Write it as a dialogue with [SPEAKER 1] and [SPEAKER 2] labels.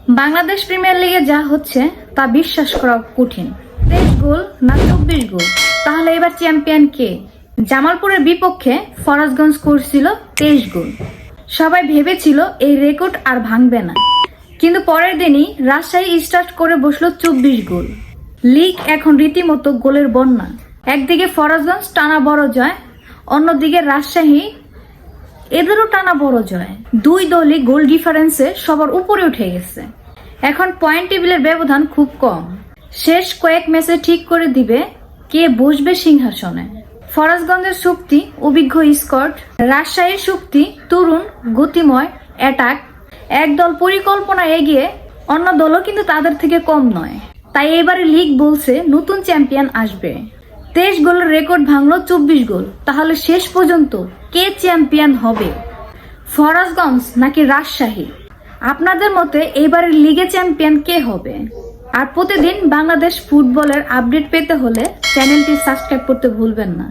[SPEAKER 1] Bangladesh premier লিগে যা হচ্ছে তা বিশ্বাস করা কঠিন। 23 গোল না 24 গোল, তাহলে এবার চ্যাম্পিয়ন কে? জামালপুরের বিপক্ষে ফরাজগঞ্জ করছিল 23 গোল। সবাই ভেবেছিল এই রেকর্ড আর ভাঙবে না, কিন্তু পরের দিনই রাজশাহী স্টার্ট করে বসলো 24 গোল। লিগ এখন রীতিমতো গোলের বন্যা। একদিকে ফরাজগঞ্জ টানা বড় জয়, অন্যদিকে রাজশাহী এদেরও টানা বড় জয়। দুই দলই গোল ডিফারেন্সে সবার উপরে উঠে গেছে। এখন পয়েন্ট টেবিলের ব্যবধান খুব কম। শেষ কয়েক ম্যাচে ঠিক করে দিবে কে বসবে সিংহাসনে। ফরাজগঞ্জের শক্তি অভিজ্ঞ স্কোয়াড, রাজশাহীর শক্তি তরুণ গতিময় অ্যাটাক। এক দল পরিকল্পনা এগিয়ে, অন্য দলও কিন্তু তাদের থেকে কম নয়। তাই এবারে লিগ বলছে নতুন চ্যাম্পিয়ন আসবে। 23 গোলের রেকর্ড ভাঙলো 24 গোল। তাহলে শেষ পর্যন্ত কে চ্যাম্পিয়ন হবে, ফরাজগঞ্জ নাকি রাজশাহী? আপনাদের মতে এবারের লিগে চ্যাম্পিয়ন কে হবে? আর প্রতিদিন বাংলাদেশ ফুটবলের আপডেট পেতে হলে চ্যানেলটি সাবস্ক্রাইব করতে ভুলবেন না।